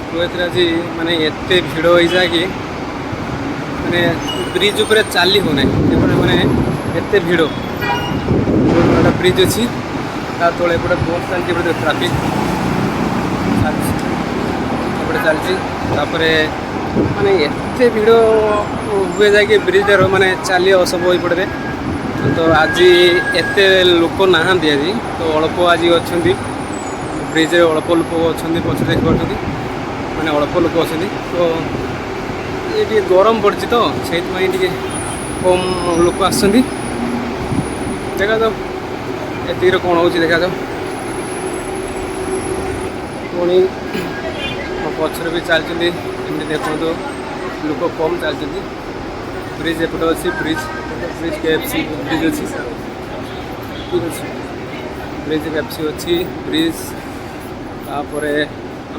Kuwait आज माने एते भिड़ हो जाए कि माने ब्रिज ऊपर चली हो ना माने एते भिड़ गोटा ब्रिज अच्छी तले एपटे बस चलती ट्राफिक एपटे चलती माने एते भिड़ हुए जाए ब्रिज माने चली असम्भव हो पड़े। तो आज एते लोक नहांती आज तो अल्प आज अच्छा ब्रिज अल्प लोक अच्छा पच देख पार्टी मैंने अल्प लोक अच्छा तो ये गरम पड़ी तो से कम लोक आस देखा जाओ एति कौन हो देखा जाओ पुणी पचर भी चलती देखो लोक कम चलती ब्रिज एपटे अच्छी ब्रिज केएफसी ब्रिज अच्छी ठीक अच्छे ब्रिज केएफसी अच्छी ब्रिज तापर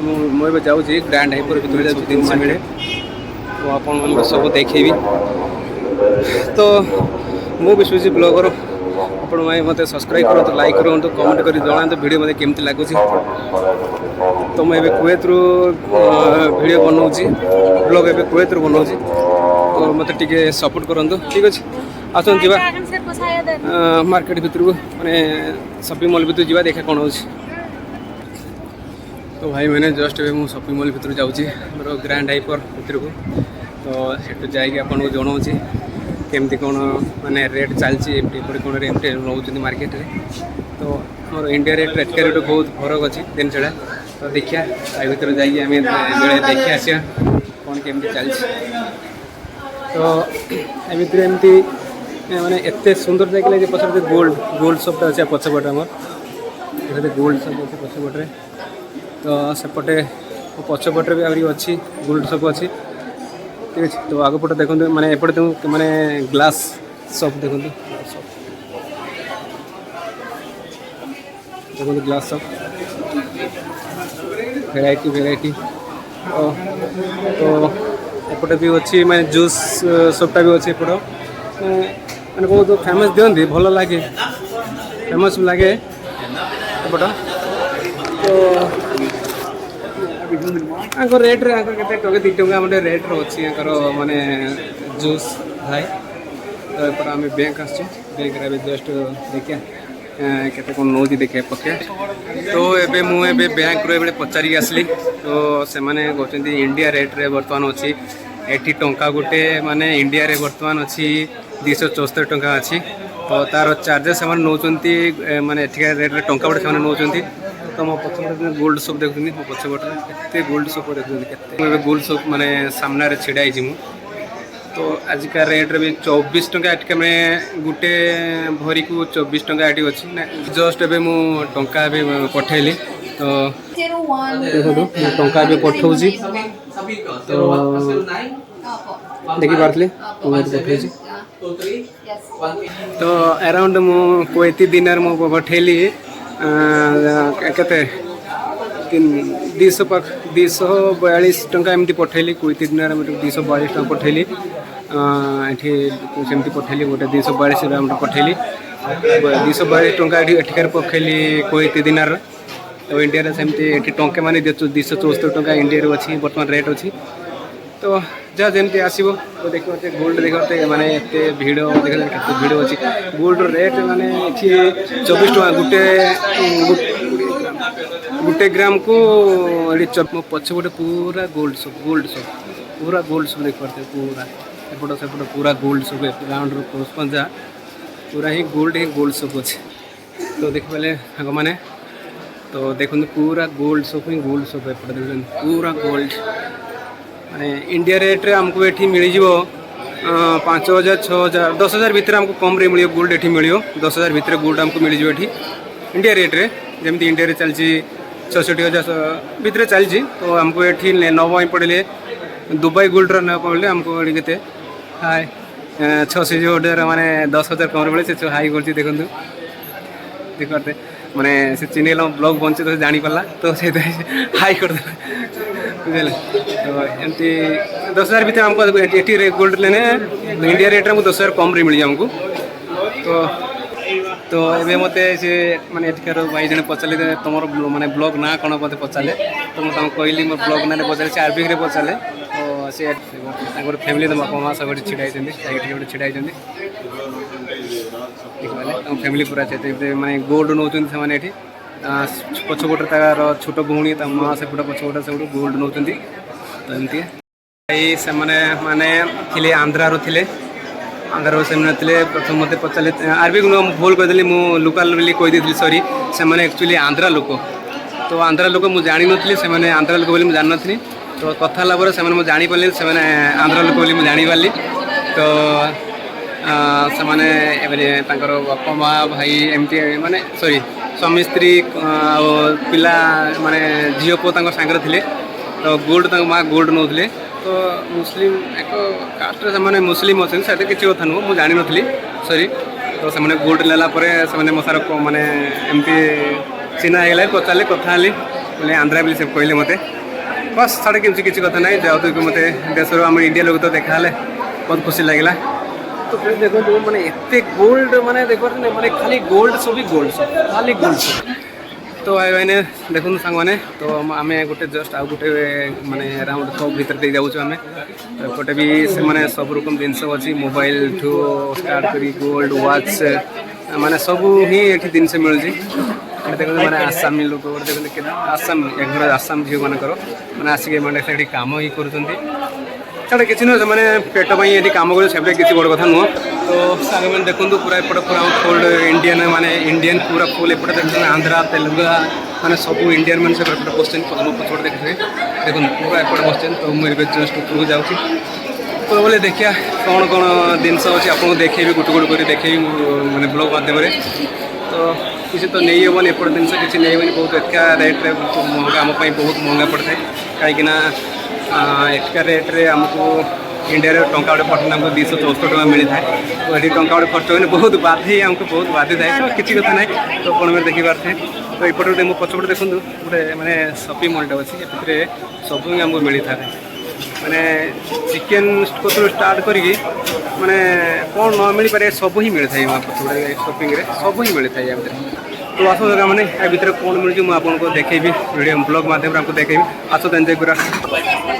मुझे जाऊँगी ग्रैंड हाइपर भर जाऊँ जिनस मिले तो आपण मान सब देखेबी तो मु विश्वजी ब्लॉगर आपण भाई मत सब्सक्राइब करूँ लाइक करूँ कमेंट कर जनातु वीडियो मत केमती लगुच तो मुझे कुवैत रु वीडियो बनाऊँगी ब्लॉग एवं कुवैत रु बनाऊँगी तो मत टे सपोर्ट करूँ ठीक अच्छे आसन जी मार्केट भितर को मैंने शॉपिंग मॉल भितर जा देखा कौन हो तो भाई मैंने जस्ट मुझे शॉपिंग मॉल भितर जाऊँगी मोर ग्रैंड हाइपर भितर को तो सेठू जाकि आपको जनाऊँ केमती कौन माने रेट चलती एमटी कौन एमटी नौ मार्केट रे तो मोर इंडिया रेट एटका रेट बहुत फरक अच्छी दिन छड़ा तो देखिए भर जाइए देखी आसा कौन केमती चलती तो एमती माने एते सुंदर जगह पछे गोल्ड गोल्ड शॉपटा अच्छे पछपटे आम गोल्ड शॉप अच्छे पछपटे तो सेपटे पछपटे भी आहरी अच्छी गोल्ड शॉप अच्छी ठीक है तो आगपटे देखो माने एपटे माने ग्लास शॉप देखो ग्लास शॉप वेराइटी तो एपटे भी अच्छी माने जूस शॉपटा भी अच्छी एपट मैंने बहुत फेमस दिखती भल लगे फेमस लगे एपट तो रेट रे के 2 टंका गोटे रेट अच्छी माने जूस भाई तो एपट आम बैंक आस बैंक जस्ट देखिए केते कौन नौ देखे पके तो एबे मुझे बैंक रे पचारिक आसली तो से माने कहते इंडिया रेट रे बर्तमान अच्छी 80 टंका गोटे माने इंडिया रे बर्तमान अच्छी 274 टंका अच्छी तो तार चार्जेस से नौ माने एठिका रेट रे टंका गोटे से नौ तो मो पछपटे गोल्ड शॉप देखुनी मो पछपटे गोल्ड शॉप देखुनी गोल्ड शॉप माने सामने छिड़ा मु तो आजिका रेट रे भी 24 टंका एटके में गोटे भरी को 24 टंका एटी अच्छी ना जस्ट एबे मु टंका भी पठेली तो देखो टंका भी पठाऊँ तो देखी पार्थे पठाई तो अराउंड मु कुवैती दिनार मु पठेली केते 242 टंका एमती पठेली कुवैती दिनार 242 टंका पठेली एठी सेमती पठेली गोटे 242 ग्राम पठेली 242 टंका एठिकार पठेली कुवैती दिनार तो इंडिया सेमती एठी टंके माने 274 टंका इंडिया अच्छी बर्तमान रेट अच्छी तो जहाँ जमी आसो तो देखते गोल्ड देखते माने एते भिड़ देखते भिड़ अच्छी गोल्ड रेट माने 24 टंका गोटे ग्राम को पछे गोटे पूरा गोल्ड शॉप देख पाते पूरा एपट सेपट पूरा गोल्ड शॉप राउंड पंजा पूरा ही गोल्ड शॉप अच्छे तो देख पारे आग मैंने तो देखते पूरा गोल्ड शॉप एपट देख पूरा गोल्ड माने इंडिया रेट रे हमको ये मिल 5000 6000 10000 भितर हमको कम रे मिल गोल्ड ये मिल 10000 भितर गोल्ड हमको मिल जाए इंडिया रेट रे जमी इंडिया रे चलती 66,000 भितर चलती तो हमको ये नवा पड़े दुबई गोल्ड रे पड़े हमको ये हाई 6,000 माने 10,000 कम मिले से हाई कर देखते माने से चिन्हला ब्लॉग बंचे तो जानी पाला तो से हाई कर बुझे तो एमती 10,000 भितर हमको ये गोल्ड लेने इंडिया रेट में 10,000 कम रे मिल जाए हमको तो तो एबे मते से माने एठकार भाई जने पचाले तुमर माने ब्लॉग ना कोन मते पचाले तो म तम कहली मोर ब्लॉग ना पचाले से आरबी रे पचाले तो से तांकर फैमिली तो बापा मां सब छिड़ाई जंदी साइड रे छिड़ाई जंदी तम फैमिली पूरा चेते माने गोल्ड नौचन से माने एठी पछपटे तार छोट भौणी ता मां सेपटे पछपटे सब गोल्ड नौचंदी तो एमती से माने थिले आंध्रारो थिले आंध्र से प्रथम मत पचारे आरबी भूल करदेली मु लोकाल बोली कहीदी सरी से एक्चुअली आंध्रा लोक तो आंध्रा लोक मुझे जानी नी से आंध्रा लोक बोली जान नी तो कथा पर से जापारे से आंध्रा लोक बोली जानी पार्ली तो से बापा माँ भाई एमती माने सॉरी स्वामी स्त्री पिला माने झील पु सांगे थे तो गोल्ड माँ गोल्ड नौले तो मुस्लिम एक कास्ट से मुस्लिम अच्छे से किसी कथा नुह मुझे जानी नी सॉरी तो से गोल्ड नेला मो सार माने एमती चिन्हा है पचारे कथा बोले आंध्रा बोली से कहले मत बस साढ़े किसी कथा ना जाओ मत देश आम इंडिया लोग तो देखा बहुत खुशी लगे तो देखो मैंने एत गोल्ड माने देख माने खाली गोल्ड सब खाली गोल्ड सब तो भाई मैंने देखो सांग मैंने तो आम गोटे जस्ट आउ गोटे माने राउंड सब भीतर दे जाऊँ आम गोटे भी से माने सब रकम जिनस अच्छी मोबाइल ठू स्टार्ट करी गोल्ड वॉच माने सब ही ये जिनस मिलूँ देखो मैंने आसामी लोग देखते आसाम घर आसाम झील मानकर मैंने आसिक मैंने कम ही कर छाड़ा किसी नुह मैंने पेट पर ये कम कर किसी बड़ कथा नुह तो साग मैंने देखूँ पूरा एपटे पूरा फुल इंडियन माने इंडियन पूरा फुल एपटे देखते आंध्रा तेलुगु माने सब इंडियन मैंने से बसचें पछपटे देखते देखो पूरा एपटे बसचें तो मुझे जस्ट ऊपर जाऊँगी तो बोले देखिए कौन कौन जिनस अच्छे आपको देखेबी गोटे गोटे कर देखेबी मैंने ब्लॉग माध्यम तो किसी तो नहीं हेनी एपटे जिन किसी नहीं हेनी बहुत एटका रेट्रे महंगा आमपाई बहुत महंगा पड़ता है कहीं एटका रेट्रे आमको इंडिया टंका गोटे पठन आमको 264 टका मिलता है तो ये टंका गोटे खर्च होने बहुत बाधे आमको बहुत बाधि थाए तो किसी कथा ना तो कौन मैं देखिपारे तो ये मो पछपटे देखूँ गोटे मैंने सपिंग मॉल अच्छी सब आमको मिली था मैंने चिकेन कतु स्टार्ट करी माने कौन न मिल पारे सब ही मिलता है पछपटे सपिंग सब ही मिलता है तो आस जगह मैंने या भितर कौन मिलूँ मुझे आपको देखेबी वीडियो ब्लॉग माध्यम आपको देखेबी आस एंजॉय करा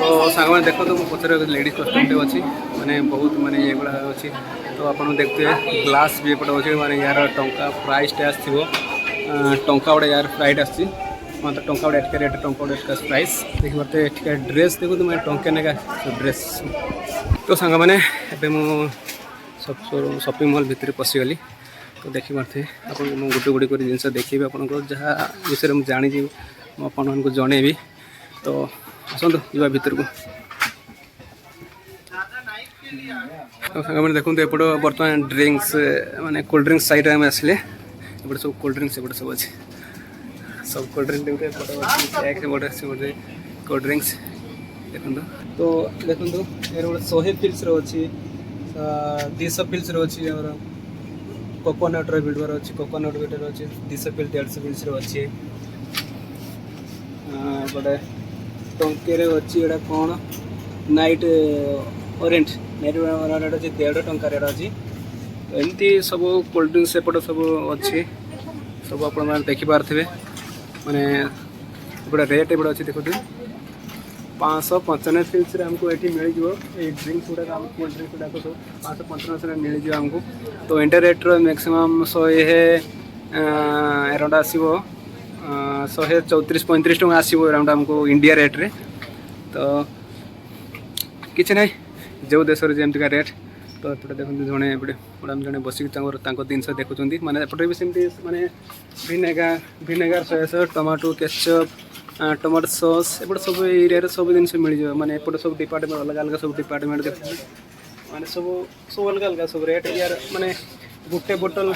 तो सांग मैंने देखो तो पचर लेडीज कस्ट्यूम अच्छी माने बहुत माने ये गुड़ा अच्छी तो आप देखते ग्लास भी एपटे अच्छे माने यार टंका प्राइस आसो टंका गोटे यार फ्राइट आसी मतलब टंका गोटे एटका रेट टंका गोटे एटका प्राइस देखी पारे एटका ड्रेस देखो तो मैं टंका नेगा ड्रेस तो सांग मैंने शॉपिंग मॉल भितर पशिगली तो देखी पारे आप गोटे गोटे कर जिन देखी आपको जहाँ विषय मुझे जानी आपको जनइबी तो आसतु जा भर को तो मैंने देखो एपट बर्तमान ड्रिंक्स माने कोल्ड ड्रिंक्स साइड में आसले एपटे सब कोल्ड ड्रिंक्स एपटे सब अच्छे सब कोल्ड ड्रिंक गोटे कोल्ड ड्रिंक्स देखो तो देखो ये गोटे 100 पिल्स अच्छी 200 पिल्स अच्छी कोकोनट भिडर अच्छी कोकोनट भिडर अच्छी 200 पिल 150 पिल्स अच्छी गोटे टंके अच्छी एटा कौन नाइट ओरेंट नाइट ओरेंट अच्छी 1.5 टंका अच्छी एमती सब कोल्ड ड्रिंक्स एपटे सब अच्छी सब आप देखिपारे माने गोटे रेट एपटे अच्छी देखो 595 पिल्स आमको ये मिल जाए ड्रिंक्स गुड़ा कोल्ड ड्रिंक्स गुड़ाक सब 595 मिल जाए आमको तो इंडिया रेट्र मैक्सीम 100 अराउंड आसो 134-35 टका आसो अराउंड आमको इंडिया रेट्रे तो किसी ना जो देश जमती रेट तो एपटे देखते जड़े मैडम जड़े बसिक जिन देखुं मैंने एपटे भी सेमती माने vinegar soya sauce tomato ketchup tomato sauce एपटे सब एरिया सब जिन मिल जाए माने एपटे सब डिपार्टमेंट अलग अलग सब डिपार्टमेंट देखते माने सब अलग अलग सब रेट यार माने गोटे बोतल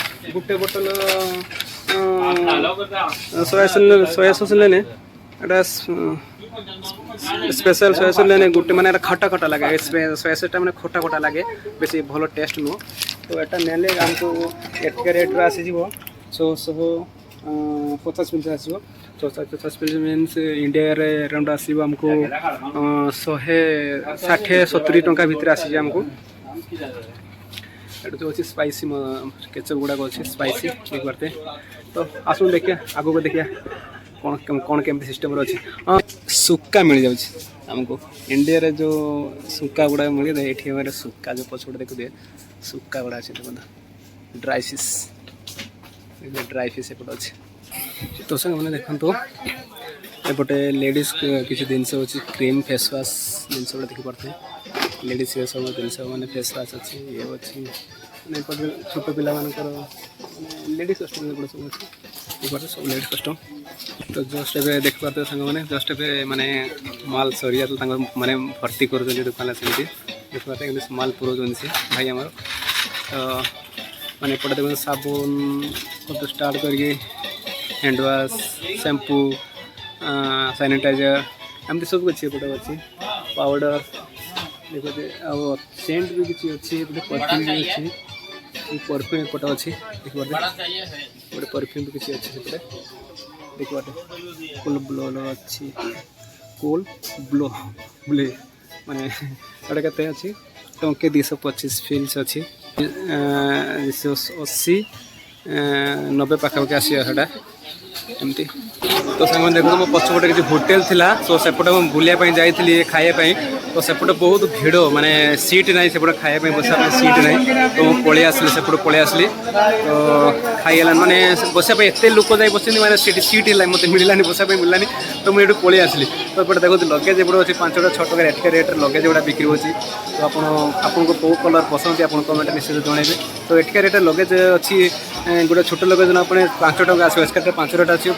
सोया सॉस लेने एटा स्पेशल सोया सॉस लेने गोटे माने खटा खटा लगे सोया सॉसटा माने खटा खटा लगे बेसी भलो टेस्ट नुह तो एटा नेले हमको एटका रेट आसी जीवो 150 पिल्स आसो 150 पिल्स मीन्स इंडिया रे अराउंड आसो हमको 160-70 टंका भितर आसी हमको एट जो अच्छी स्पाइसी केचप गुड़ाक अच्छे स्पाइसी देखते तो आसुन देखिए आग को देखिए कौन कौन केमती सिस्टम अच्छे हाँ सुक्का मिल जाऊँ आमको इंडिया रे जो सुक्का गुड़ा मिल जाए ये हमारे सुक्का जो पछपटे देखुए सुक्का गुड़ा अच्छे देखो ड्राई फिश एपटे अच्छे तो सब मैंने देखो एपटे लेडीज किसी जिनस अच्छी क्रीम फेस वाश जिन गुड़ा देखिपे लेडीज ये सब जिन मैंने फेस वाश अच्छी ये अच्छी मैंने छोट पिला लेडीज कस्टम गुड़ा सब अच्छे सब लेडीज कस्टम तो जस्ट ए देखिपे सांग मैंने जस्ट ए माने माल सरी माने भर्ती कर दुकान से देखिए माल पुरों से भाई आमर तो मैंने एपटे देखते साबुन स्टार्ट करके हैंड वाश शैम्पू सैनिटाइजर एमती सब किसी एपटे अच्छी पाउडर देखते आ सेंट भी किसी अच्छी परफ्यूम भी अच्छी परफ्यूम एपटे अच्छी देखते गोटे परफ्यूम भी किसी अच्छी सेपटे देखते कूल ब्लो अच्छी कूल ब्लो ब्ले माने एटा के अच्छी टंके 225 फिल्स अच्छी 280 90 पाखापाखि आसटा एमती तो सांग देखो मो पछपटे किसी होटेल थिला तो सेपटे मुझे बुलाया जाइए खायापी तो सेपटे बहुत भिड़ माने सीट ना सेपटे खायापी बसा सीट ना तो पलि आसली सेपटे पलि आसली तो खाईगला माने बसापी एत लोक जाए बस मैंने सीट है मतलब मिललानी बसापी मिललानी तो मुझे पलि आसली तो एपटे देखो लगेज एपटे अच्छी 5टा 6 टका एटिका रेट लगेज गुड़ा बिक्री होची तो आपको कौ कलर पसंद आप कमेंट निश्चित जनइबे तो एटिका रेट लगेज अच्छी गोटे छोट लगेज ना 5 टका आसो एसकेट 5 टका अच्छी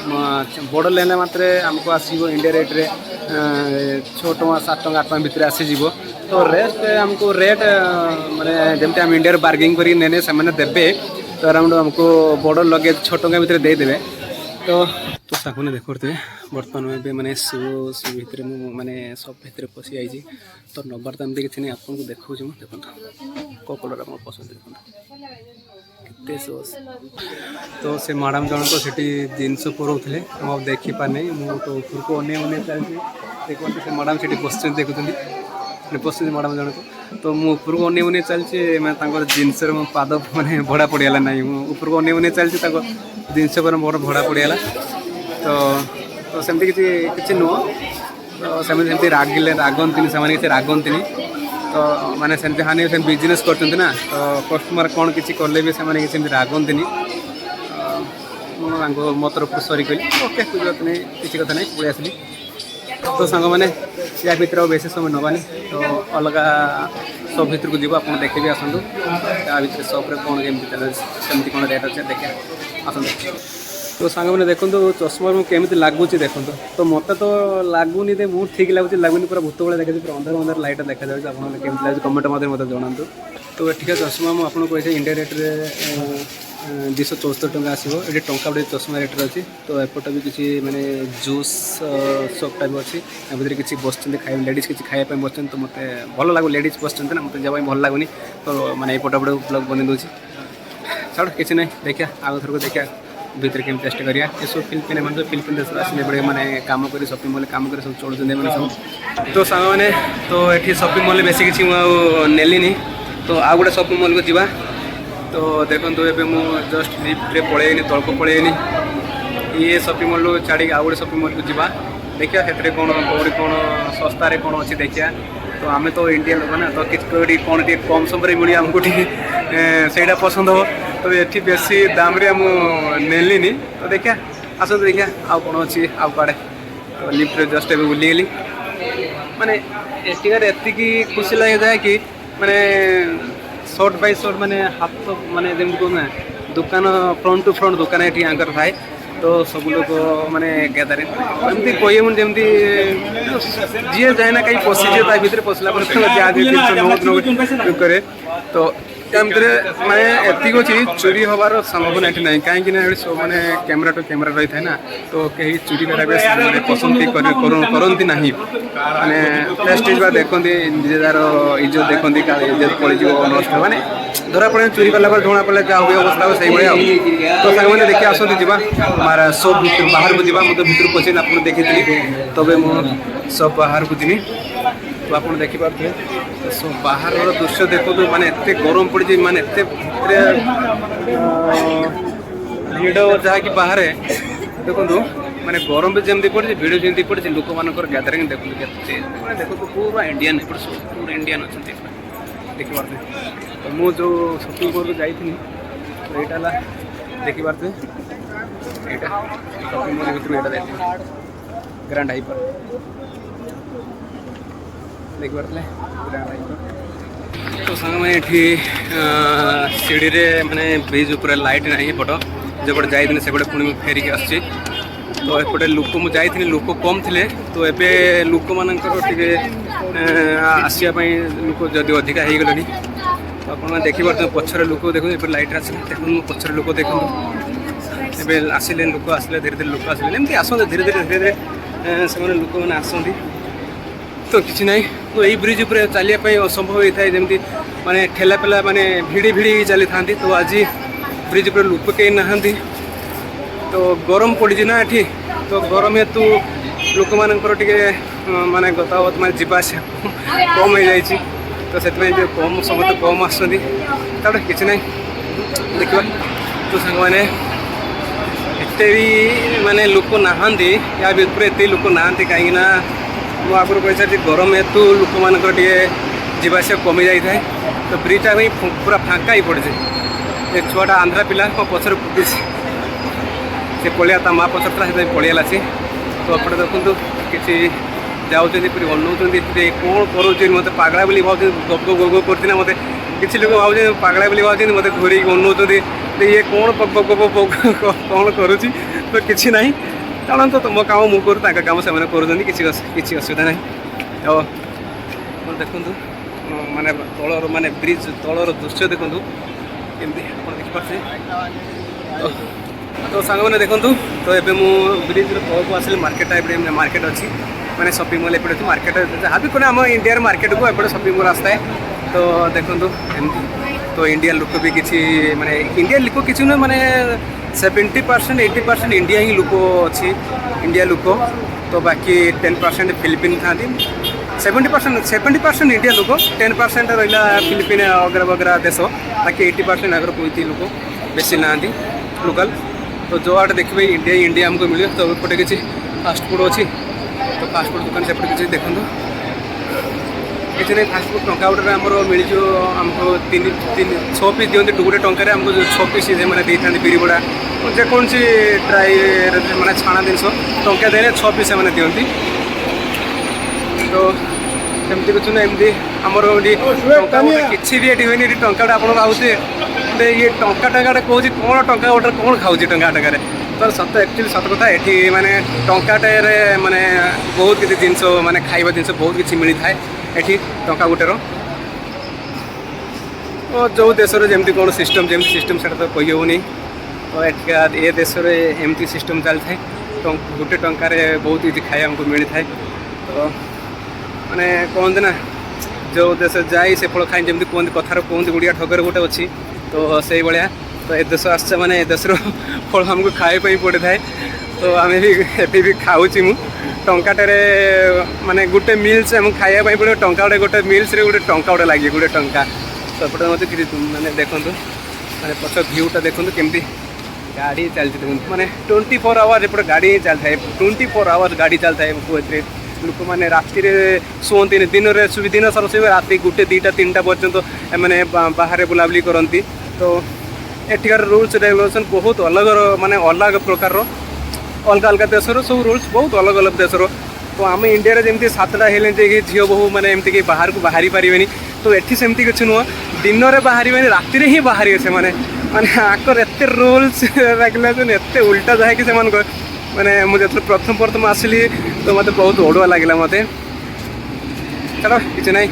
बड़ लेने मात्रे आमको आसो इंडिया रेट रे 6 टका 7 टका 8 टका भितर आसीज तो रेस्ट आमको रेट माने जमती आम इंडिया बार्गेनिंग करके नेने से देवे तो अराउंड हमको बड़ लगेज 6 टका भितर देदेवे तो साकुने देखते बर्तमान में मैंने शू भितर माने सब भितर पशि आई तो नबार तो एमती किसी नहीं आपको देखा देखो कौ कलर आप पसंद देखते शोज तो से मैडम जन को सीटी जिनस पुरोले मुझे देखी पारे मुझे तो ऊपर को अने अने चलती देखते से मैडम सीटी बस देखुं बस मैडम जन को तो मुझे ऊपर को अने अने चलती मैं जिनस पाद मैंने भड़ा पड़गला ना ऊपर को अने अने चलती जिनस पर मोर भड़ा पड़गला तो सेमती किसी नुह तो सेमती रागिले रागंती से रागंती तो माने सेमती हाँ से बिजनेस करते ना तो कस्टमर कौन किसी कले भी से रागंती मो तरफ सरी कहली ओके कुछ बात नहीं किसी कथा नहीं पड़े आसली तो सांग मैंने या भर बेसी समय नबानी तो अलग सब भर को जीव आप देखे भी आसतु या भर सप्रे कौन केमती कौन रेट अच्छे देखिए आसतु तो सांग मैंने देखो चश्मा केमी लगुच देखो तो मत तो लगुनि दे मुझे ठीक लगुनि पूरा भूत भाई देखा पूरा अंधार अंधार लाइट देखा जाए केमती लगे कमेंट मत जनातु तो ठीक है चश्मा मुझे कही इंडिया रेट रे 274 टका आसो ये टंका बड़े चश्मा रेट अच्छी तो एपटे भी किसी माने जूस सपटा भी अच्छी भर किसी बस खाए लेडीज किसी खायापी बस तो मत भल लगू लेडीज बस ना मतलब जब भल लगुनि तो मैंने एपटे पटे ब्लॉग बन दूसरी छाड़ किसी ना देखिए आग थर को देखिए भीतर केम चेस्ट करिया ये सब फिलिपिन मैंने फिलिपिन देश आसने बड़े मैंने काम कर शॉपिंग मॉल काम कर सब चलुँच मैंने सब तो सांग मैंने तो ये शॉपिंग मॉल बेसी किसी नेलिनी तो आ गोटे शॉपिंग मॉल को जीवा तो देखो ये मुझे जस्ट लिफ्ट पलैनी तलक पलैनी ये शॉपिंग मॉल छाड़ी आ गोटे शॉपिंग मॉल को जीवा देखिए से कौन कौन कौन सस्तार कौन अच्छी देखिए तो आम तो इंडिया लोग ना तो कि कौन टे कम समय मिले आमको से पसंद हो तो ये बेसी दाम नेलिनी तो देखिए आस देखिए आउ कौन अच्छी आउ कड़े तो लिफ्ट जस्ट ए बुलीगली माने एटिकार एति खुशी लगे जाए कि माने शॉर्ट बाय शॉर्ट माने हाथ माने जमी कहना दुकान फ्रंट टू फ्रंट दुकान ये आंकर थाए तो सब लोग माने गैदरिंग एमती कही जमी जी जाए ना कहीं पशिजे भर पशला करे तो एमती माने एति अच्छी चोरी हबार संभावना ये ना कहीं सब मैंने कैमेरा टू कैमेरा रही था ना तो कहीं चोरी कराया पसंद करती ना माने प्रेस्टीज बा देखते निजार इज्जत देखते इज्जत पड़ज नष्ट माने धरा पड़े चोरी कला जना पड़े क्या हुए अवस्था से भाई तो मैंने देखिए आसती जावा सब बाहर को जावा मतलब भर पशे आप देखी तबे सब बाहर को जीवी तो आप देखिपे सो बाहर दृश्य देखो माने एते गरम पड़ी माने एते भिड़ जहाँकि बाहर देखो माने गरम भी जमी पड़ी भिड़ जमी पड़ी लोक मान गैदरिंग देखो देखो पूरा इंडियन पूरा इंडियन अच्छा देखिपारे तो मु जो शॉपिंग मॉल को जाइए तो यहाँ देखिपारे यहाँ शॉपिंग मॉल भर यहाँ ग्रांड हाइपर देखिपारे ग्रांड हाइपर तो सांग मैंने सीढ़ी रे माने ब्रिज ऊपर लाइट ना पट जो पटे जाइए से पुणी फेरिक आसी तो एपटे लोक मुझे लोक कम थे तो एबे लोक मानकर आसवाई लोक जदि अधिका हो गले तो आप देखिए पचर लोक देखो ए लाइट आसला देखो पचर लोक देखो ए आसिले लोक आसिले धीरे धीरे लोक आसिले एमती आसते धीरे धीरे धीरे धीरे से लोक मैंने आसती तो किसी ना तो यही ब्रिज उपर चलिए असंभव होता है जमी माने ठेला पेला माने भिड़ी भिड़ी चली था तो आज ब्रिज उपर लोक कहीं नहांती तो गरम पड़ी ना ये तो गरम हेतु लोक मानकर माने गतावत माने जीवास कम हो जाए तो से कम समस्त कम आसती किसी ना देखा तो सांग मैंने एत भी माने लोक नहांती या ऊपर एत लोक नहांती कहीं मु आगुरी कही सारी गरम हेतु लोक मानकर जीवास कमी जाए तो ब्रिजटा भी पूरा फाँका ही पड़े ये छुआटा आंध्रा पिला मो पचर पुटी से पलिया ता माँ पचर था पलियाला सी तो अपने देखो किसी जाऊँगी पूरी अनाऊँ कौन करोचे मत पागला बोली भाव गप गप गप करती ना मत किसी लोग भाव पागला बोली भाव मत घूरी अनाऊँ ये कौन पक पक पक कौन करुच्ची तो किसी ना कारण तो मो काम मुझे करूँ काम से किसी असुविधा ना तो देखु माने तलर माने ब्रिज तलर दृश्य देखु केमती देखिपारे तो सांग मैंने देखूँ तो ये ब्रिज तौक आसिले मार्केट टाइप मार्केट अच्छी माने शॉपिंग मॉल एपटे मार्केट जहाँ भी कौन आम इंडिया मार्केट को एपटे शॉपिंग मॉल आता है तो देखूँ एमती तो इंडिया लोक भी किसी माने इंडिया लोक किसी ना माने 70% 80% इंडिया ही लोक अच्छी इंडिया लोक तो बाकी 10% फिलिपिन था 70% इंडिया लोक 10% रहा फिलिपिन वगैरह वगैरह देश बाकी 80% आगर कोई लोक बेसी ना लोकल तो जो आटे देखिए इंडिया इंडिया हमको मिले तो एपटे किसी फास्टफुड अच्छी तो फास्टफुड दुकान से किसी देखो किसी नहीं फास्टफुड टंका गोटे आमर मिल आमको 6 पीस दिखते गोटे टकर आमको 6 पीस मैंने दे था बिरी बड़ा जेकोसी ड्राई मैंने छाणा जिन टंका देने 6 पीस मैंने दिखती तो एमती कुछ ना एमती आमर टंका किसी भी ये हुए टंका आप भावुए ये टंका टंका कौन कौन टंका गोटे कौन खाऊँ टंका टंकार तो सत एक्चुअली सत कथा ये माने टंकाटे माने बहुत किसी जिन माने खाइबा जिन बहुत किसी मिलता है ये टंका गोटेर तो जो देश जमी कौन सिस्टम जमी सिस्टम से तो कही होनी तो ये देश में एमती सिस्टम चलता है तो गोटे टंकार बहुत किसी खाई आमको मिलता है तो माने कहते ना जो देश जाए से फल खाई जमी कहते कथार कहते गुड़िया ठगर गोटे अच्छी तो से भाया तो ये देश आस माने देश फल आमको खावाई पड़े थाए तो आम भी एवं भी खाऊँगी मु टंकाटे माने गोटे मिल्स आम खावाई पड़े टंका गोटे मिल्स गोटे टंका गोटे लगे गोटे टंका तो एपटे मत मैंने देखूँ माने पछ भ्यूटा देखूँ केमती गाड़ी चलती देखो माने 24 आवर एपटे गाड़ी ही चलता है 24 आवर गाड़ी चलता है लोक मैंने राति शुअती दिन दिन सारा शुवे राति 1 2 3 पर्यंत मैंने बाहर बुलाबुली करती तो एठिकार रूल्स रेगुलेशन बहुत अलग माने अलग प्रकार अलग अलग देशर सब रूल्स बहुत अलग अलग देशर तो आम इंडिया जमी 7टा हेले झील बहु मैंने एमती कि बाहर को बाहरी पारे तो ये सेमती किसी नुह दिन में बाहर राति ही बाहर से माने आकर एत रूल्स रेगुलेशन एत उल्टा जाए कि मैंने मुझे प्रथम आसली तो मत बहुत अड़ुआ लगे मत चलो किसी ना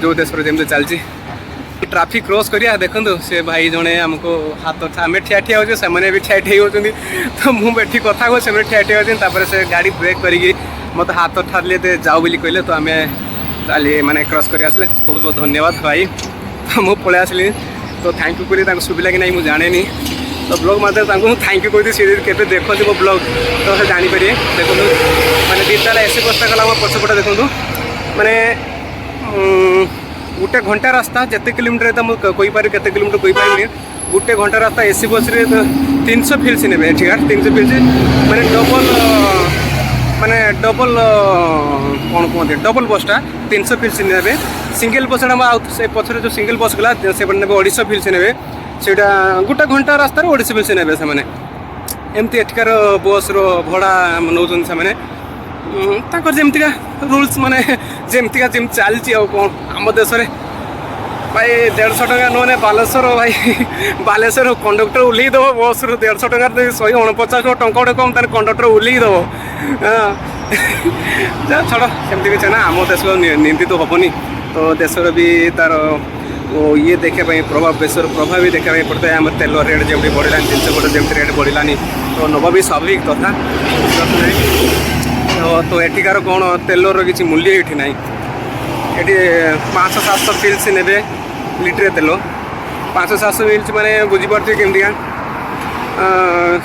जो देश जमी चलती ट्राफिक क्रॉस करिया देखो से भाई जड़े आमको हाथ आम ठिया ठिया हो से भी ठिया ठिया होती तो मुझे कथा कह से ठिया ठिया होती से गाड़ी ब्रेक करी मत हाथ ठारे जाओ बोली कहले तो आम चली माने क्रॉस कर आसले बहुत बहुत धन्यवाद भाई तो मुझे पलि आसली तो थैंक यू करी सुविधा कि नहीं मुझे जाने तो ब्लॉग माध्यम थैंक यू कहती सी के देखते मो ब्लॉग तो से जानीपर देखो मैंने 2 ताला एसी बस्ता कला पछपटे देखो मैंने गोटे घंटा रास्ता जिते किलोमीटर तो मुझे कहीपर के किलोमीटर कहीपर गोटे घंटा रास्ता एसी बस रे 300 फिल्स ने एठिकार 300 फिल्स माने डबल कौन कहते डबल बसटा 300 फिल्स ने सिंगल बस से पछरे जो सिंगल बस गला से ने 250 फिल्स ने सेटा गोटे घंटा रास्ता 250 फिल्स ने से एमती एठिकार बस रो भड़ा नौन से जमतीका रूल्स माने जमतीका जम चलती कौन आम देश में भाई 150 टका नुहे बालेश्वर भाई बालेश्वर कंडक्टर ओह्ल दब बस रु 150 टका 149 टका गोटे कम तार कंडक्टर ओह्ल दब छड़ सेमती किसी ना आम देश निंदी तो हेनी तो देशर भी तार ये देखापी प्रभाव देशर प्रभाव भी देखा पड़ता है आम तेल रेट जमी बढ़ला जिन जमी रेट बढ़लानी तो नवा भी स्वाभाविक कथा तो एठिकार कौन तेलर किसी मूल्य ये ना ये 500-700 फिल्स ने लिट्रे तेल 500-700 फिल्स माने बुझीपारे केमती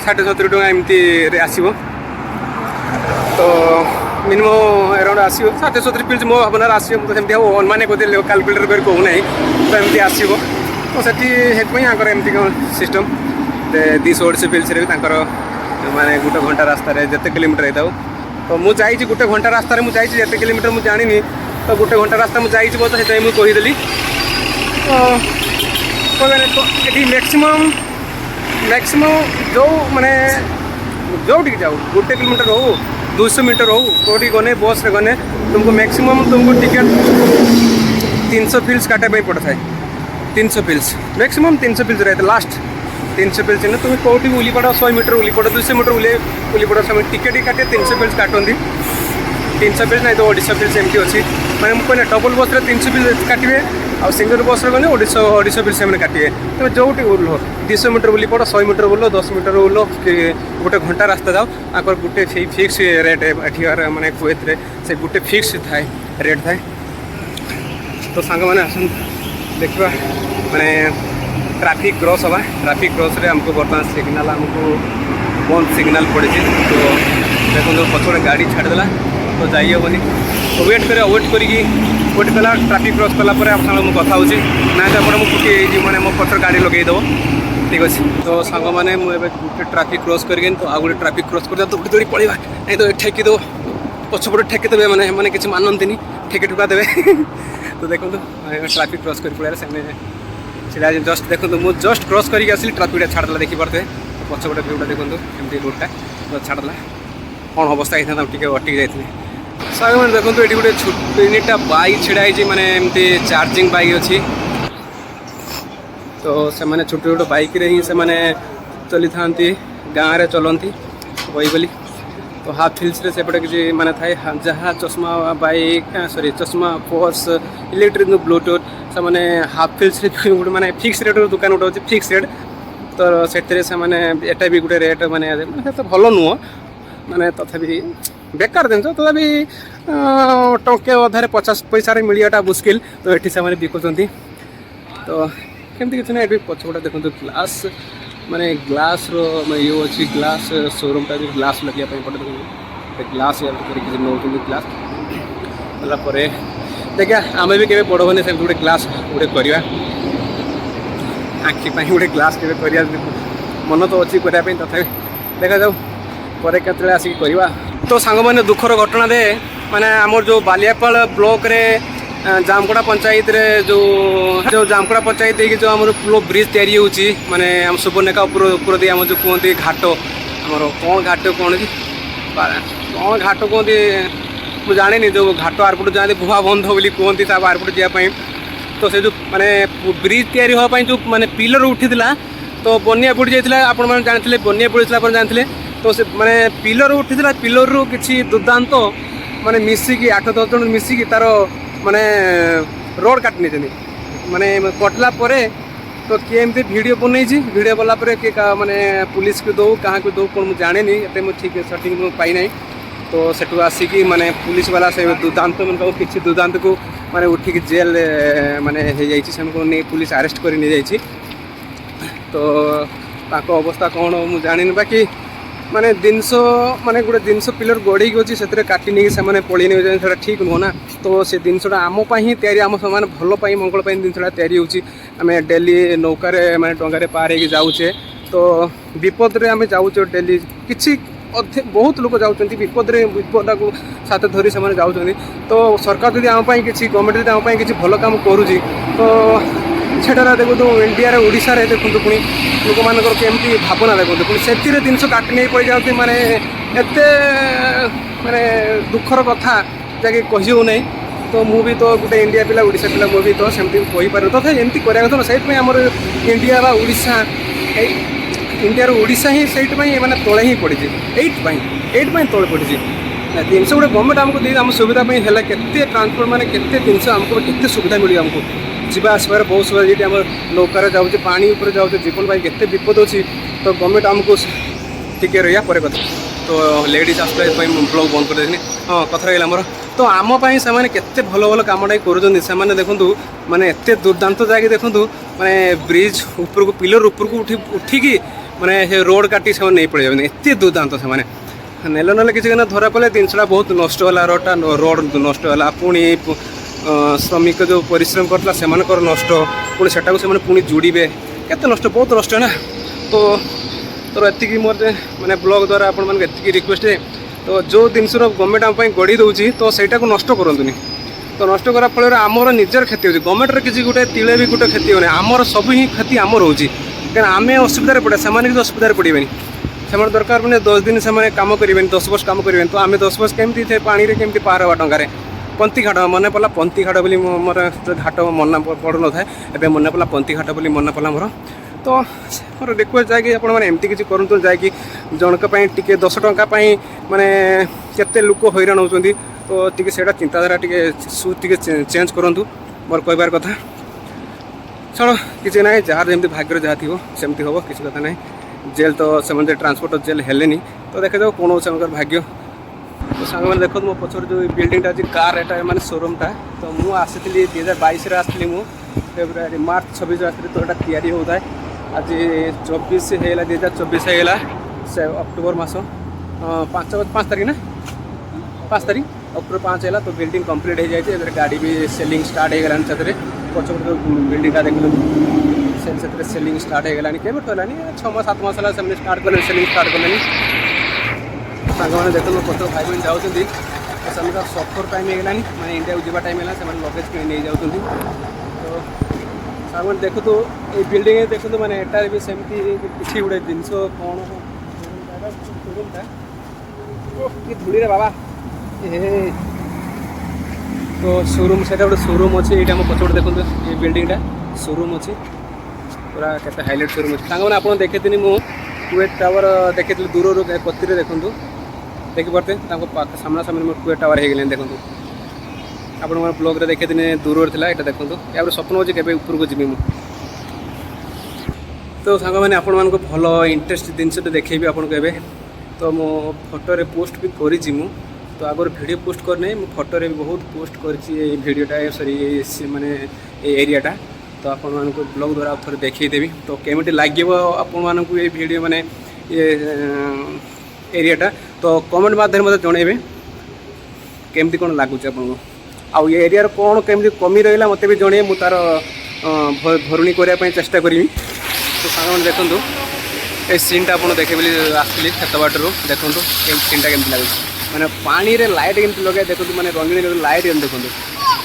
60-70 टका एमती आसो तो मिनिमम अराउंड आसो 60-70 फिल्स मो भावना आसो सेमती अनुमान कर काल्कुलेटर कर कहूना तो एमती आसो तो सेठी एमती सिस्टम 250 फिल्स माने गोटे घंटा रास्तार जिते किलोमीटर होता तो मुझे गोटे घंटा रास्तार मुझे जिते किलोमीटर मुझे जानी तो गोटे घंटा रास्ता मुझे जाइए तो से मुझे कहीदेली तो ये मैक्सिमम जो माने जो जाओ गोटे किलोमीटर हो 200 मीटर हो कौटी गने बस रे गने तुमको मैक्सिमम तुमको टिकट 300 फिल्स काटापी पड़ता है 300 फिल्स मैक्सिमम 300 फिल्स रहता है लास्ट 300 फिल्स ना तुम कौटी उली पड़ा 100 मीटर उली पड़ा 200 मीटर उली पड़ा समय टिकेट ही काटे 300 फिल्स काटती 300 फिल्स ना तो 250 फिल्स एमती अच्छी मैंने मुझे डबल बस 300 फिल्स काटे आ सिंगल बस रे 250 फिल्स से काटे तुम जो ओह्ल 200 मीटर उली पड़ 100 मीटर ओह्ल 10 मीटर ओह्ल गोटे घंटा रास्ता जाओ आकर गोटे से फिक्स रेट एठिकार माने कुवैत रे से गोटे फिक्स थाए रेट थाए तो सांग मैंने आस देखा माने ट्रैफिक क्रॉस हवा ट्रैफिक क्रॉस रे हमको बर्तमान सिग्नल हमको बंद सिग्नल पड़े तो देखो पछे गाड़ी छाड़देला तो जाइए तो वेट कला ट्रैफिक क्रॉस कलापर आप कथा हो ना तो मुझे मैंने मो पछर गाड़ी लगेदेव ठीक अच्छे तो सांग मैंने मुझे गोटे ट्रैफिक क्रॉस करके तो आउ गोटे ट्रैफिक क्रॉस कर दौड़ी दौड़ी पड़वा नहीं तो ठेकीदेव पछपटे ठेकीदेवे मैंने किसी मानती ठेकी ठुका देवे तो देखो ट्रैफिक क्रॉस कर पड़ा से जस्ट देखो मुझे जस्ट क्रॉस करके आसली ट्रैफिक छाड़देला देखिपे पछपटे व्यूटा देखो एमती रोडटा तो छाड़देला कौन अवस्था होता टे अटकी जाते साग मैंने देखो ये गोटे 3टा बाइक छिड़ाई माने एमती चार्जिंग बाइक अच्छी तो से मैंने छोटे छोटे बाइक रे ही से मैंने चली था गाँव में चलती वही बोली तो हाफ फिल्स रे सेपटे किसी माने थाए जहाँ चश्मा बाइक सॉरी चश्मा पर्स इलेक्ट्रिक ब्लूटूथ से मैंने हाफ फिल्स रे गोटे माने फिक्स रेट दुकान गोटे अच्छे फिक्स रेट तो से एटा भी गोटे रेट माने तो भल नुह माने तथापि बेकार जिन तथापि टंके अधारे 50 पैसा मिलवाटा मुस्किल तो ये से बिकुंट तो कमी किसी ना ये पछपटा देखो ग्लास माने ग्लास रो ये अच्छी ग्लास शोरूम टा ग्लास लगे पड़े देखो ग्लास करके नौ ग्लास गलापर देखिए आम भी केवे बड़ होने से गोटे ग्लास गोटे करवा आखि गोटे ग्लास के मन तो अच्छी करने तथा देखा जाऊ पर केतले आसिक करवा तो सांग मैंने दुखर घटना दे माने आमर जो बालियापाल ब्लॉक रे जामकोड़ा पंचायत रे जो जामकोड़ा पंचायत जो आम ब्रिज तैयारी होची माने आम सुबर्णरेखा ऊपर दी आम जो कहते घाट आमर कौन घाट कौन कौन घाट कहते मुझे जानी जो घाट आरपट जाते गुहा बंध बोली कहती आरपट जावाई तो से जो माने ब्रिज तैयारी होगापाई जो माने पिलर उठीला तो बनिया बुड़ी जाता आपण मैंने जानते बनिया बुड़ीला जानते तो से माने पिलर उठीला पिलर रु किसी दुर्दांत माने मिसिकी 8-10 जन मिसिकी तार माने रोड काट नहीं माने कटला परे तो किए एमती वीडियो बनई वीडियो बोला किए माने पुलिस को दो कहाँ को दो कौन मुझे जाने ये मुझे ठीक सटिंग पाई ना तो सेठू आसिकी माने पुलिस वाला से दुर्दांत मन किसी दुर्दांत को माने उठिक जेल माने हो जाए पुलिस अरेस्ट कर नहीं जाइए तो अवस्था कौन मुझे जानी बाकी माने जिनस माने गोटे जिनस पिलर गढ़ी अच्छी से काटी नहीं से पलि नहीं ठीक नुह ना। तो से जिनसा आम तैयारी आम सामान भल मंगल जिनसा तैयारी होमें डेली नौकार माने डंगार पार हो जाऊे तो विपद रे आम जाऊे डेली किसी बहुत लोग जाऊँच विपद विपदा को साथ धरी से जाऊँच तो सरकार जब आम किसी गवर्नमेंट जब आम किसी भल काम करुँच तो सेटा देखो इंडिया ओडिशा रे देखो पुणी लोक मान केमती भावना देखो पुणी से जिन काटी नहीं पड़ जाती माने एत माने दुखर कथा जैसे कही ना। तो मु भी तो गोटे इंडिया पिला ओडिशा पिला मुझे तो सेमती कही पार तो एमती करा कथा से आमर इंडिया बा ओडिशा इंडिया ओडिशा ही से मैंने तले ही पड़ी एट तले पड़ी जिनस गोटे गवर्नमेंट आमको दे आम सुविधा है केते ट्रांसपोर्ट माने केते जिनस आमको केते सुविधा मिली आमको जीवा आसबार बहुत सुविधा जी आम नौकार जाऊे पानी उपर जाऊे जीवन भाई केते विपद अच्छी तो गवर्नमेंट आमको टिके रहा पर कथा तो लेडीज आसपा ब्लॉग बंद कर देनी हाँ कथा रहा मोर तो आमपाई से केते भल भल कमटा कर देखूँ माने एत दुर्दांत जाकि देखूँ माने ब्रिज ऊपर को पिलर ऊपर को उठिकी माने रोड काटी से नहीं पड़ जाए एत दुर्दांत से नेल ना किसी धरा पड़े जिनसा बहुत नष्ट है रोड नष्ट है पुणी श्रमिक जो परिश्रम करता से नष्ट पुणी से पुणी जोड़े केते नष्ट बहुत नष्ट है ना। तो एति मोर माने ब्लॉग द्वारा आपण रिक्वेस्ट है तो जो जिनस गवर्नमेंट आम गढ़ी दूसरी तो सहीटा को नष्ट करूँ तो नष्ट करा फल आमर निजर क्षति होती गवर्नमेंट किसी गोटे तिले भी गोटे क्षति होने आमर सब ही क्षति आमर हो कहीं आम असुविधा पड़े से असुविधा पड़े से दरकार मैंने 10 दिन से कम करें 10 वर्ष कम करें तो आम 10 वर्ष केमती थे पानी केमती पार हवा टंगार पंती घाट मन पड़ा पंती घाट बोली मोर घाट मन पड़ न था मन पड़ा पंती घाट बोली मन पड़ा मोर तो मोर रिक्वेस्ट जाकि आपमती किसी करूँ जाकि जनक टे 10 टंका माने केते लोक हैरान होती तो टी से चिंताधारा टे चेंज करूँ मोर कहबार कथा चलो किसी ना जार जमी भाग्य जहाँ थी सेमती हम किसी कथा ना जेल तो से ट्रांसपोर्ट जेल हेले तो देखा जाओ कौन से भाग्य। तो सांग मैंने देखो मो पचर जो बिल्डिंगटा अच्छी कार एटा माने शोरूमटा तो मुझे आसी 2022 आसती मु फेब्रुआरी मार्च 26 आसती तो यहाँ तैयारी होता है आज 24 है 2024 है से अक्टोबर मास 5 तारीख ना 5 तारीख अक्टोबर 5 है तो बिल्डिंग कंप्लीट हो जाए गाड़ी भी सेलिंग स्टार्ट हो गलानी से पचर बिल्डिंगटा देख से सेलिंग स्टार्ट हो गलानी के 6-7 मास है स्टार्ट कले सेलिंग स्टार्ट कले सांग देख पचर भाई बहन जाऊँ तो सफर टाइम होगलानी मैंने इंडिया को जावा टाइम है से लगेज कि नहीं जाऊँ तो सांग देखु तो ये बिल्डिंग देखो मैंने एटार भी सेमती किसी गोटे जिनस कौन धूड़ी रे बाबा तो शोरूम से गोटे शोरूम अच्छे ये पचपटे देखो ये बिल्डिंगटा शोरूम अच्छे पूरा केते हाइलाइट शोरूम अच्छे सांग मैंने आप देखी मुझे कुवेट टावर देखी दूर कति देखूँ देखिपारे सामना सामने कुवेट टावर हो गए देखो आपण ब्लॉग रे देखी दूर था यहाँ देखो या स्वप्न अच्छे के ऊपर को जी तो सांग मैंने आपण को भल इंटरेस्ट जिनस देखेबी आपको एवं तो मो फोटो पोस्ट भी करी तो आगर वीडियो पोस्ट करने फोटो भी बहुत पोस्ट करीडियोटा सॉरी माने एरियाटा तो आपण को ब्लॉग द्वारा थोड़े देखदेवी तो केमिटी लगे आपण को ये वीडियो माने ये एरियाटा तो कमेंट माध्यम मत जनइबे केमती कौन लगुच आपको आउ ये एरिया कौन केमती कमी रहा मत भी जन मु तार भरुणी करने चेष्टा करी तो सामान देखूँ ये सीनटा आप देखे बोली आसली खेत बाटू देखूँ सीनटा केमती लगुच मैंने पानी रे लाइट केमती लगे देखो मैंने रंगीन लाइट देखूँ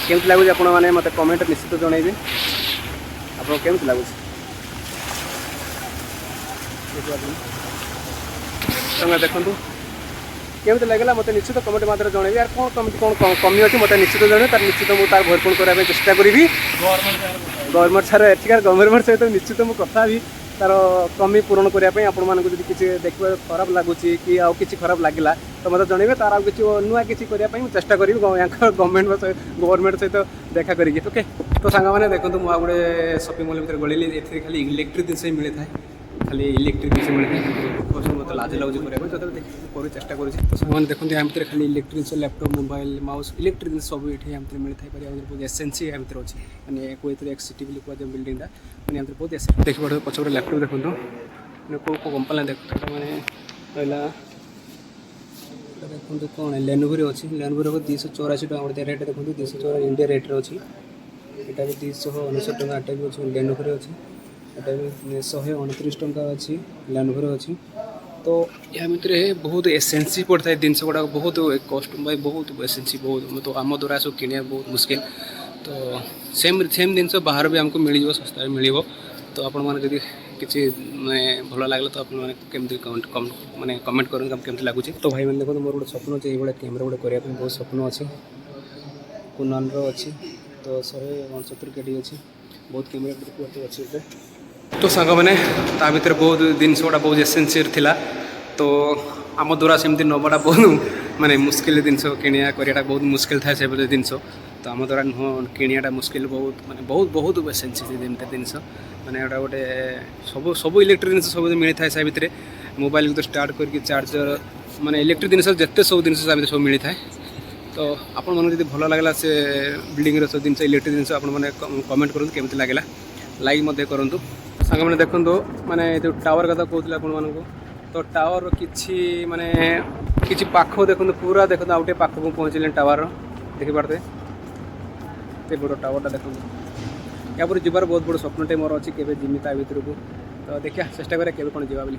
केमती लगुच आप मत कमेंट निश्चित जनइबे आपको केमती लगुच देखूँ केमती लगे मत निश्चित कमेंट मात्र जनइबी यार कौन कमी कौन कमी अच्छी मत निश्चित जन तार निश्चित मुझे तार भरपूर करने चेष्टा करी गवर्नमेंट सार एठिकार गवर्नमेंट सहित निश्चित मुझे कथा भी तार कमी पूरण करने आपको किसी देखा खराब लगुच कि आउ कि खराब लगे तो मतलब जनइबे तार आउ कि नुआ कि चेष्टा करी गवर्नमेंट सहित देखा करी ओके। तो सांग मैंने देखो मुझे गोटे शॉपिंग मॉल भर गली ए खाली इलेक्ट्रिक जिनस ही मिलता है खाली इलेक्ट्रिक जिन मिलता है मतलब लाज लगुच कर चेष्टा करें तो सामान देखते यहाँ भितर खाली इलेक्ट्रिक जिन लैपटॉप मोबाइल माउस इलेक्ट्रिक जिन सब ये मिलता है बहुत एसेंसी यहाँ भितर अच्छे मैंने कोई एक्सिटी कहते बिल्डिंगटा मैंने यहाँ बहुत देखिए पछपटे लैपटॉप देखो मैंने कौ कंपनी देखते मैंने रहा देखो कौन है लेनोवो अच्छी लेनोवो को 284 टका पड़ता रेट देखो 284 इंडिया रेट अच्छी यहाँ भी 269 टका एटा भी अच्छी लेनोवो अच्छी यहाँ भी 129 टका अच्छी लेनोवो अच्छी तो या भितर बहुत एसेंसी पड़ता है जिन गुड़ा बहुत कस्ट भाई बहुत एसेंसी बहुत तो आम द्वारा सब किनिया बहुत मुश्किल तो सेम सेम जिन बाहर भी आमको मिल सस्ता मिल तो आपण मैंने किसी मैं भल लगे तो आपमती माने कमेंट करें केमती लगुच तो भाई मैंने देखो मोर गोटे स्वप्न अच्छे ये कैमेरा गोटे करने बहुत स्वप्न अच्छे कुनाल अच्छी तो 169 केडी अच्छी बहुत कैमेरा अच्छे तो सांग मैंने ता भर बहुत जिन गुड़ा बहुत एसेंसियर थिला तो आम द्वारा सेमती नबाटा बहुत माने मुस्किल जिन किनिया कराटा बहुत मुस्किल थाए से जिन तो आम द्वारा नुह किनियाटा मुस्किल बहुत माने बहुत बहुत एसेंसियर जिन माने गोटा गोटे सब सब इलेक्ट्रिक जिन सब मिलता है से भितर मोबाइल तो स्टार्ट करके चार्जर माने इलेक्ट्रिक जिन जिते सब जिन सब मिलता है तो आपण मन जब भल लगला से बिल्डिंग सब जिन इलेक्ट्रिक जिन आपने कमेंट करूँ केमती लगला लाइक मत करूँ सांग मैंने देखो माने जो टावर कथा कहते आपण मानक तो टावर किछि माने किछि पाख देखो पूरा देखो आउटे पाख को पहुँचले टावर देखी पारते ये बड़ टावरटा देखो या पर जीवार बहुत बड़ स्वप्नटे मोर अच्छी केवे जिमी ता भितर को तो देखिया चेष्टा करें केवे कौन जीवा बोली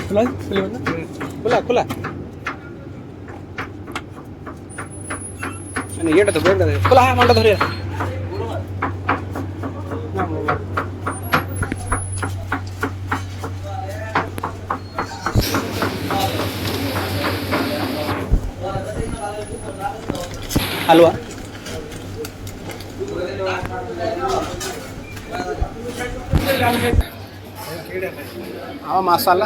खुला खुला खुला ये तो बैग खुला है मालटा धरिया हलवा हाँ मसाला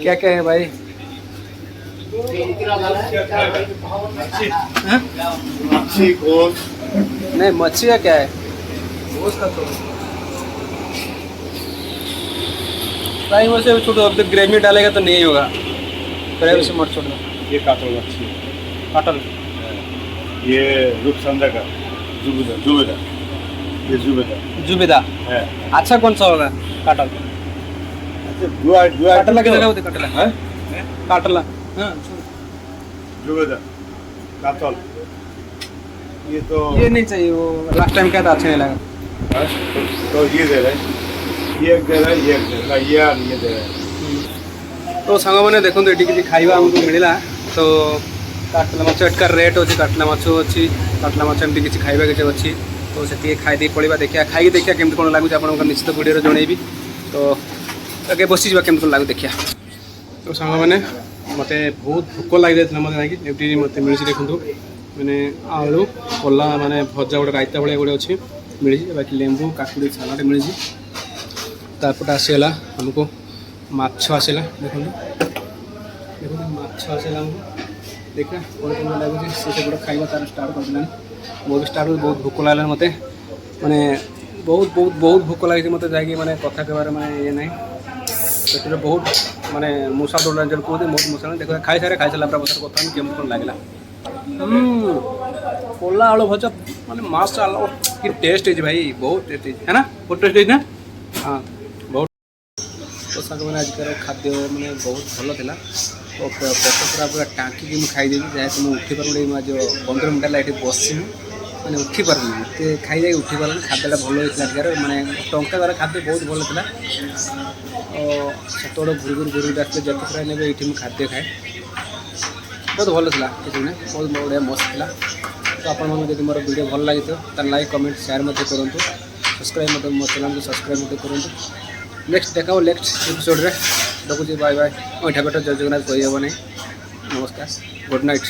क्या क्या है भाई मच्छी गोश्त नहीं मच्छी का क्या है गोश्त का तो भाई वैसे छोड़ो अब तो ग्रेवी डालेगा तो नहीं होगा ग्रेवी से मत छोड़ो ये कातल मच्छी काटल ये रूपचंदा का जुबेदा जुबेदा ये जुबेदा जुबेदा है अच्छा कौन सा होगा काटल अच्छा दुआ दुआ काटला की जगह होती काटला है काटला हाँ जुबेदा कातल ये तो ये नहीं चाहिए वो लास्ट टाइम क्या था अच्छा नहीं लगा है? तो ये दे रहे ये एक दे रहे ये एक दे रहे ये और ये दे रहे तो सांग मैंने देखो ये किसी खाइबा हमको मिलला तो काटला माछ एटकार रेट अच्छी काटला माछ अच्छी काटला माछ एमती किसी खाइबा किसी अच्छी तो से खाई पड़ा देखिया खाई देखिया केमती कौन लगुच आप निश्चित वीडियो जनइबी तो आगे बसी जा केमती कौन लगू देखिया तो सांग मैंने मत बहुत भोक लगी जाता मत ना मत मिली देखूँ मैंने आलू कला माने भजा गोटे रायता भाया गोटे अच्छी मिली बाकी लेंबू काकुड़ी सालाड मिली तापटे आसीगला आमको माछ आसला देखो देखो माछ आसला आमको देखा कौन कौन लगुच से गोटे खाଇବା तार स्टार्ट कर बहुत स्टार्ट बहुत भोक लगे मत माने बहुत बहुत बहुत भोक लगी मत जाकि माने कथा कहबार माने ये ना पेट बहुत माने मूसा दौड़ा जो कहते बहुत मूसा देखो खाई सारे खाई सारा बस कथा केमती कौन लगला कला आलू भजा माने माछ आलू कि टेस्ट है भाई बहुत टेस्ट है ना बहुत टेस्ट है ना हाँ बहुत तो सांग मैंने आजकल खाद्य मैंने बहुत भल था तो पेट पूरा पूरा टाँकी मुझे खाईदेवी जहाँ मुझे उठी पार जो 15 मिनट है ये बस मैंने उठी पार्नी एत खाई जाए उठी पार्नी खाद्यटा भल होता है मैंने टंका द्वारा खाद्य बहुत भल था तो घूरी घूरी घूरी आसते जब पूरा ने ये खाद्य खाए बहुत भल था किसी ना बहुत बढ़िया मस्त था तो आपड़ी मोर वीडियो भल लगी तो लाइक कमेंट शेयर करूँ सब्सक्राइब मो चैनल को सब्सक्राइब करूँ नेक्स्ट देखा नेक्स्ट एपिसोड रे रखुची बाय बाय अठा बेटा जय जगन्नाथ कही हेब नहीं नमस्कार गुड नाइट।